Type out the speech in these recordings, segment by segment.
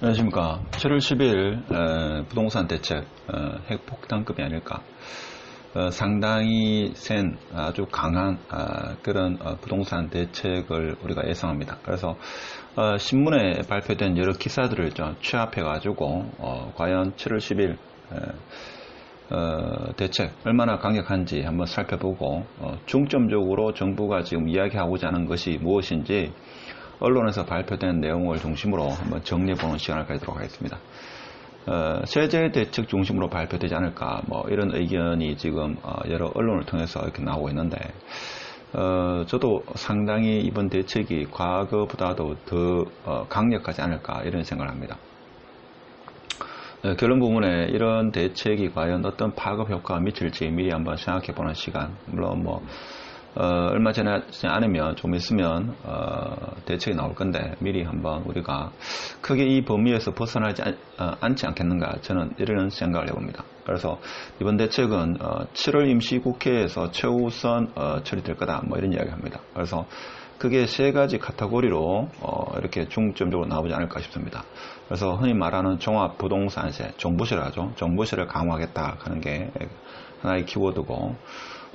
안녕하십니까. 7월 10일 부동산 대책 핵폭탄급이 아닐까. 상당히 센 아주 강한 그런 부동산 대책을 우리가 예상합니다. 그래서 신문에 발표된 여러 기사들을 좀 취합해 가지고 과연 7월 10일 대책 얼마나 강력한지 한번 살펴보고 중점적으로 정부가 지금 이야기하고자 하는 것이 무엇인지 언론에서 발표된 내용을 중심으로 한번 정리해보는 시간을 가지도록 하겠습니다. 세제 대책 중심으로 발표되지 않을까 뭐 이런 의견이 지금 여러 언론을 통해서 이렇게 나오고 있는데 저도 상당히 이번 대책이 과거보다도 더 강력하지 않을까 이런 생각을 합니다. 결론 부분에 이런 대책이 과연 어떤 파급 효과가 미칠지 미리 한번 생각해보는 시간, 물론 뭐 얼마 전에 않으면 좀 있으면 대책이 나올 건데 미리 한번 우리가 크게 이 범위에서 벗어나지 않지 않겠는가, 저는 이런 생각을 해봅니다. 그래서 이번 대책은 7월 임시국회에서 최우선 처리될 거다 뭐 이런 이야기 합니다. 그래서 그게 세 가지 카테고리로 이렇게 중점적으로 나오지 않을까 싶습니다. 그래서 흔히 말하는 종합부동산세, 종부세를 하죠. 종부세를 강화하겠다 하는 게 하나의 키워드고,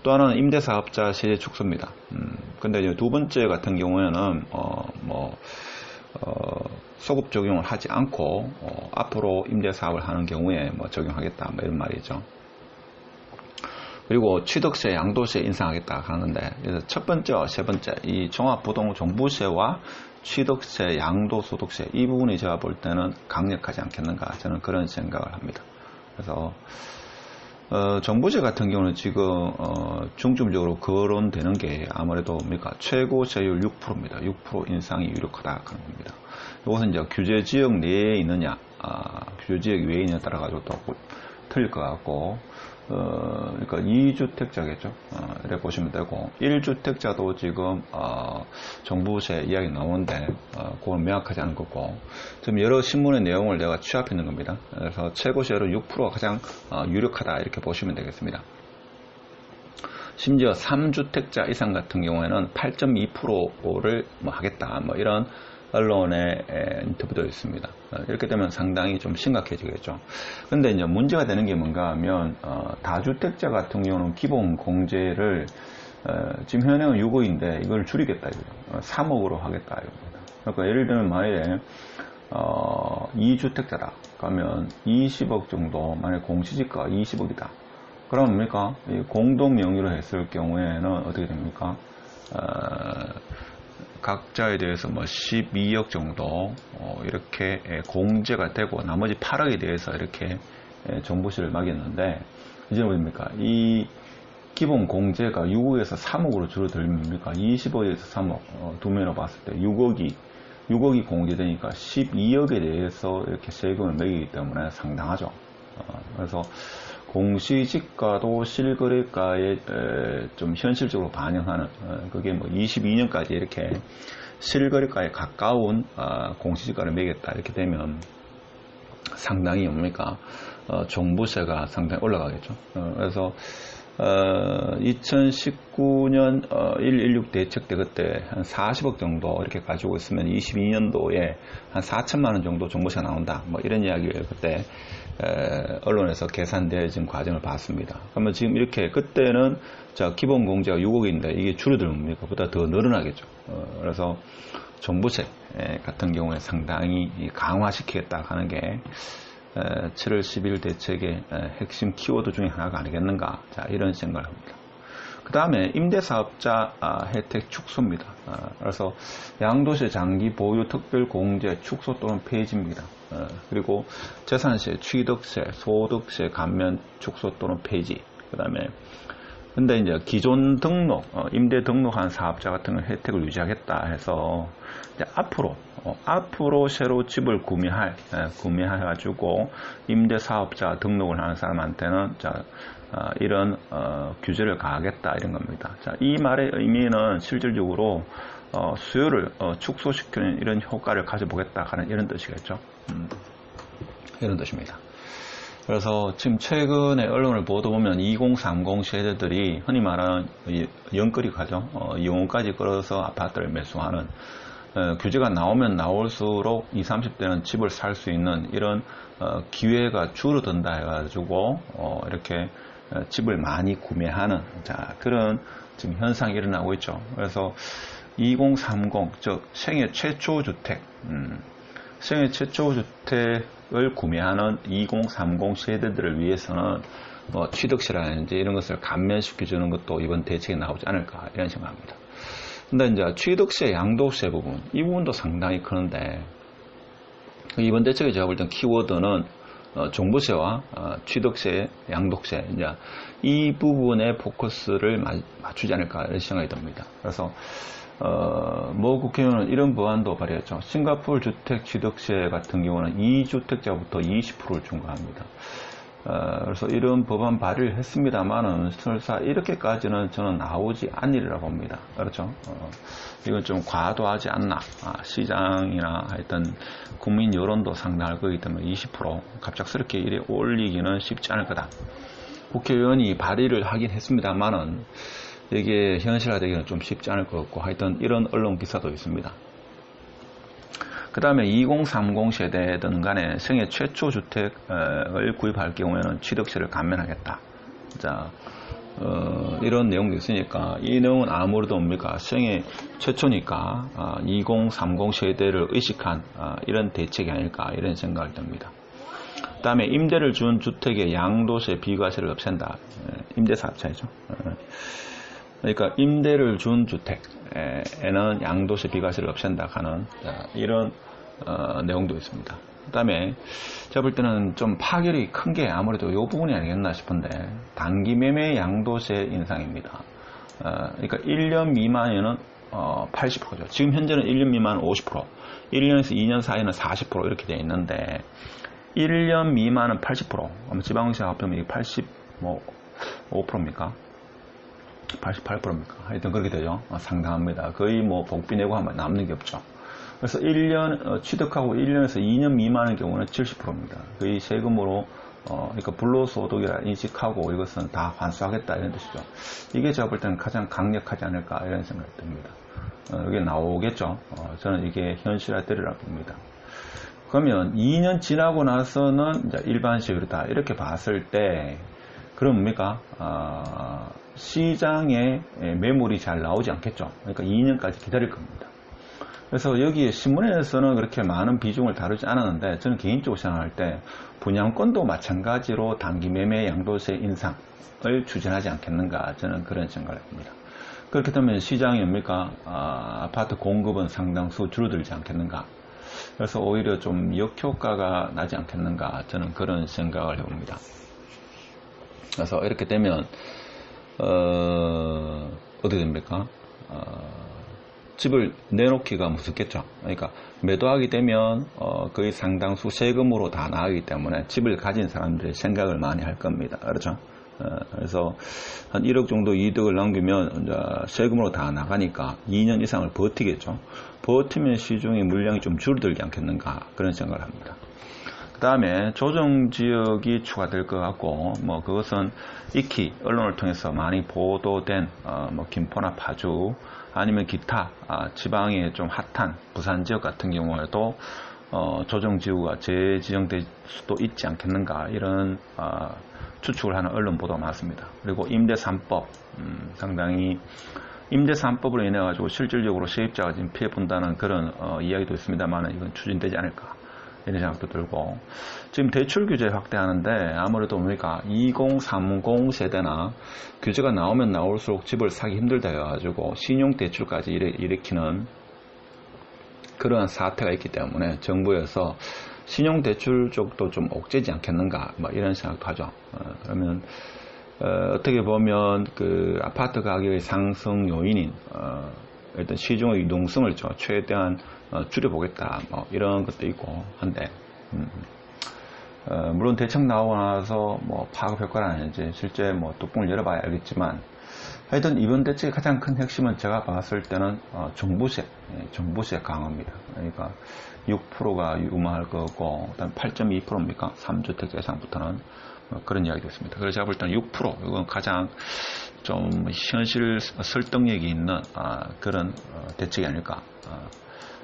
또 하나는 임대사업자 세제 축소입니다. 근데 이제 두 번째 같은 경우에는 소급 적용을 하지 않고 앞으로 임대사업을 하는 경우에 뭐 적용하겠다 뭐 이런 말이죠. 그리고 취득세, 양도세 인상하겠다 하는데, 그래서 첫 번째와 세 번째 이 종부세와 취득세, 양도소득세 이 부분이 제가 볼 때는 강력하지 않겠는가, 저는 그런 생각을 합니다. 그래서 종부세 같은 경우는 지금 중점적으로 거론되는 게 아무래도 뭡니까? 최고 세율 6%입니다. 6% 인상이 유력하다 하는 겁니다. 이것은 이제 규제 지역 내에 있느냐, 규제 지역 외에 있느냐에 따라 가지고 또 틀릴 것 같고, 그러니까 2주택자겠죠. 이렇게 보시면 되고, 1주택자도 지금 종부세 이야기 나오는데 그건 명확하지 않은 거고, 지금 여러 신문의 내용을 내가 취합해 있는 겁니다. 그래서 최고세율은 6%가 가장 유력하다 이렇게 보시면 되겠습니다. 심지어 3주택자 이상 같은 경우에는 8.2%를 뭐 하겠다 뭐 이런 언론의 인터뷰도 있습니다. 이렇게 되면 상당히 좀 심각해지겠죠. 근데 이제 문제가 되는 게 뭔가 하면 다주택자 같은 경우는 기본 공제를 지금 현행은 6억인데 이걸 줄이겠다 이거죠. 3억으로 하겠다 이겁니다. 그러니까 예를 들면 만약에 2주택자다 그러면 20억 정도, 만약 공시지가가 20억이다 그러면 뭡니까? 공동 명의로 했을 경우에는 어떻게 됩니까? 각자에 대해서 뭐 12억 정도 이렇게 공제가 되고, 나머지 8억에 대해서 이렇게 종부세를 막였는데, 이제 뭡니까? 이 기본 공제가 6억에서 3억으로 줄어들립니까? 20억에서 3억 두 면으로 봤을 때 6억이 공제되니까 12억에 대해서 이렇게 세금을 매기기 때문에 상당하죠. 그래서 공시지가도 실거래가에 좀 현실적으로 반영하는, 그게 뭐 22년까지 이렇게 실거래가에 가까운 공시지가를 매겼다 이렇게 되면 상당히 뭡니까? 종부세가 상당히 올라가겠죠. 그래서 2019년 116 대책 때 그때 한 40억 정도 이렇게 가지고 있으면 22년도에 한 4천만 원 정도 종부세가 나온다 뭐 이런 이야기를 그때 언론에서 계산되어진 과정을 봤습니다. 그러면 지금 이렇게 그때는 기본 공제가 6억인데 이게 줄어들면 그보다 더 늘어나겠죠. 그래서 종부세 같은 경우에 상당히 강화시키겠다 하는 게 7월 10일 대책의 핵심 키워드 중에 하나가 아니겠는가, 자 이런 생각을 합니다. 그 다음에 임대사업자 혜택 축소입니다. 그래서 양도세 장기 보유 특별공제 축소 또는 폐지입니다. 그리고 재산세, 취득세, 소득세 감면 축소 또는 폐지. 그 다음에 근데 이제 기존 등록, 임대 등록한 사업자 같은 건 혜택을 유지하겠다 해서 이제 앞으로 새로 집을 구매해가지고 임대 사업자 등록을 하는 사람한테는 이런 규제를 가하겠다 이런 겁니다. 자, 이 말의 의미는 실질적으로 수요를 축소시키는 이런 효과를 가져보겠다 하는 이런 뜻이겠죠. 이런 뜻입니다. 그래서 지금 최근에 언론을 보도 보면 2030 세대들이 흔히 말하는 연끌이 가죠. 이용까지 끌어서 아파트를 매수하는 규제가 나오면 나올수록 20, 30대는 집을 살 수 있는 이런 기회가 줄어든다 해가지고 이렇게 집을 많이 구매하는 그런 지금 현상이 일어나고 있죠. 그래서 2030, 즉 생애 최초 주택, 생애 최초 주택을 구매하는 2030 세대들을 위해서는 뭐 취득세라든지 이런 것을 감면시켜주는 것도 이번 대책에 나오지 않을까 이런 생각합니다. 근데 이제 취득세, 양도세 부분, 이 부분도 상당히 크는데 이번 대책에 제가 볼 땐 키워드는 종부세와 취득세, 양도세 이제 이 부분에 포커스를 맞추지 않을까 이런 생각이 듭니다. 그래서 뭐 국회의원은 이런 법안도 발의했죠. 싱가포르 주택 취득세 같은 경우는 2주택자부터 20%를 중과합니다. 그래서 이런 법안 발의를 했습니다만은 설사 이렇게까지는 저는 나오지 않으리라 봅니다. 그렇죠? 이건 좀 과도하지 않나. 시장이나 하여튼 국민 여론도 상당할 거기 때문에 20% 갑작스럽게 이래 올리기는 쉽지 않을 거다. 국회의원이 발의를 하긴 했습니다만은 이게 현실화되기는 좀 쉽지 않을 것 같고 하여튼 이런 언론 기사도 있습니다. 그 다음에 2030 세대든 간에 생애 최초 주택을 구입할 경우에는 취득세를 감면하겠다. 자, 이런 내용도 있으니까 이 내용은 아무래도 뭡니까? 생애 최초니까 2030 세대를 의식한 이런 대책이 아닐까 이런 생각을 듭니다. 그 다음에 임대를 준 주택의 양도세 비과세를 없앤다. 임대사 합차이죠. 그러니까 임대를 준 주택에는 양도세 비과세를 없앤다 하는 이런 내용도 있습니다. 그 다음에 제가 볼 때는 좀 파열이 큰 게 아무래도 이 부분이 아니겠나 싶은데 단기 매매 양도세 인상입니다. 그러니까 1년 미만에는 80%죠. 지금 현재는 1년 미만은 50%, 1년에서 2년 사이는 40% 이렇게 되어 있는데 1년 미만은 80%, 지방세 합하면 85%입니까? 88%입니까? 하여튼 그렇게 되죠. 상당합니다. 거의 뭐 복비 내고 하면 남는 게 없죠. 그래서 1년 취득하고 1년에서 2년 미만의 경우는 70%입니다. 거의 세금으로 그러니까 불로소득이라 인식하고 이것은 다 환수하겠다 이런 뜻이죠. 이게 제가 볼 때는 가장 강력하지 않을까 이런 생각이 듭니다. 이게 나오겠죠. 저는 이게 현실화되리라 봅니다. 그러면 2년 지나고 나서는 이제 일반시율이다 이렇게 봤을 때 그럼 뭡니까? 시장에 매물이 잘 나오지 않겠죠. 그러니까 2년까지 기다릴 겁니다. 그래서 여기에 신문에서는 그렇게 많은 비중을 다루지 않았는데 저는 개인적으로 생각할 때 분양권도 마찬가지로 단기 매매 양도세 인상을 추진하지 않겠는가 저는 그런 생각을 합니다. 그렇게 되면 시장이 뭡니까? 아파트 공급은 상당수 줄어들지 않겠는가. 그래서 오히려 좀 역효과가 나지 않겠는가 저는 그런 생각을 해봅니다. 그래서 이렇게 되면 어떻게 됩니까? 집을 내놓기가 무섭겠죠. 그러니까 매도하게 되면 거의 상당수 세금으로 다 나가기 때문에 집을 가진 사람들의 생각을 많이 할 겁니다. 그렇죠? 그래서 한 1억 정도 이득을 남기면 이제 세금으로 다 나가니까 2년 이상을 버티겠죠. 버티면 시중의 물량이 좀 줄어들지 않겠는가 그런 생각을 합니다. 그 다음에 조정지역이 추가될 것 같고 뭐 그것은 익히 언론을 통해서 많이 보도된 뭐 김포나 파주 아니면 기타 지방에 좀 핫한 부산 지역 같은 경우에도 조정지구가 재지정될 수도 있지 않겠는가 이런 추측을 하는 언론 보도가 많습니다. 그리고 임대 3법 상당히 임대 3법으로 인해 가지고 실질적으로 세입자가 지금 피해 본다는 그런 이야기도 있습니다만 이건 추진되지 않을까 이런 생각도 들고 지금 대출 규제 확대하는데 아무래도 뭡니까 2030 세대나 규제가 나오면 나올수록 집을 사기 힘들다 해가지고 신용대출까지 일으키는 그러한 사태가 있기 때문에 정부에서 신용대출 쪽도 좀 억제지 않겠는가 뭐 이런 생각도 하죠. 그러면 어떻게 보면 그 아파트 가격의 상승 요인인 일단 시중의 유동성을 최대한 줄여보겠다 뭐 이런 것도 있고 한데 물론 대책 나오고 나서 뭐 파급 효과라는지 실제 뭐 뚜껑을 열어봐야 알겠지만 하여튼 이번 대책의 가장 큰 핵심은 제가 봤을 때는 정부세 강화입니다. 그러니까 6%가 유마할 거고 그다음 8.2%입니까? 3주택자 이상부터는 그런 이야기도 있습니다. 그래서 제가 볼 때는 6% 이건 가장 좀 현실 설득력이 있는 그런 대책이 아닐까.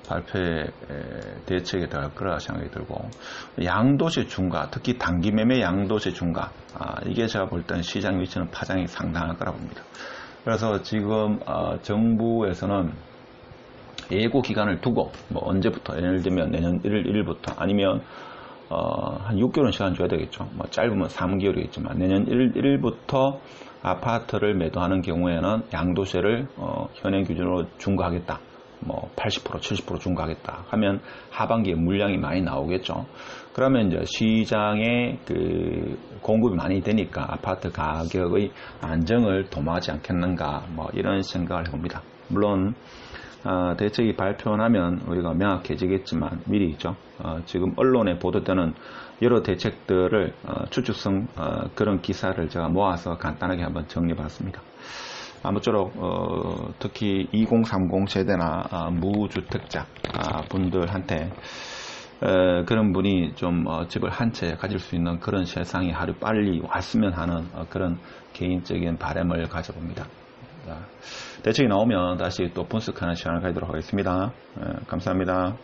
발표에 대책에 들어갈 거라 생각이 들고, 양도세 중과, 특히 단기 매매 양도세 중과, 이게 제가 볼 때는 시장 위치는 파장이 상당할 거라 봅니다. 그래서 지금 정부에서는 예고 기간을 두고, 뭐 언제부터, 예를 들면 내년 1월 1일부터 아니면 한 6개월 시간 줘야 되겠죠. 뭐 짧으면 3개월이겠지만 내년 1월 1일부터 아파트를 매도하는 경우에는 양도세를 현행 기준으로 중과하겠다. 뭐 80%, 70% 중과하겠다 하면 하반기에 물량이 많이 나오겠죠. 그러면 이제 시장에 그 공급이 많이 되니까 아파트 가격의 안정을 도모하지 않겠는가, 뭐 이런 생각을 해봅니다. 물론 대책이 발표하면 우리가 명확해지겠지만 미리 있죠. 지금 언론에 보도되는 여러 대책들을 추측성 그런 기사를 제가 모아서 간단하게 한번 정리해봤습니다. 아무쪼록 특히 2030 세대나 무주택자 분들한테 그런 분이 좀 집을 한 채 가질 수 있는 그런 세상이 하루 빨리 왔으면 하는 그런 개인적인 바람을 가져봅니다. 대책이 나오면 다시 또 분석하는 시간을 가지도록 하겠습니다. 감사합니다.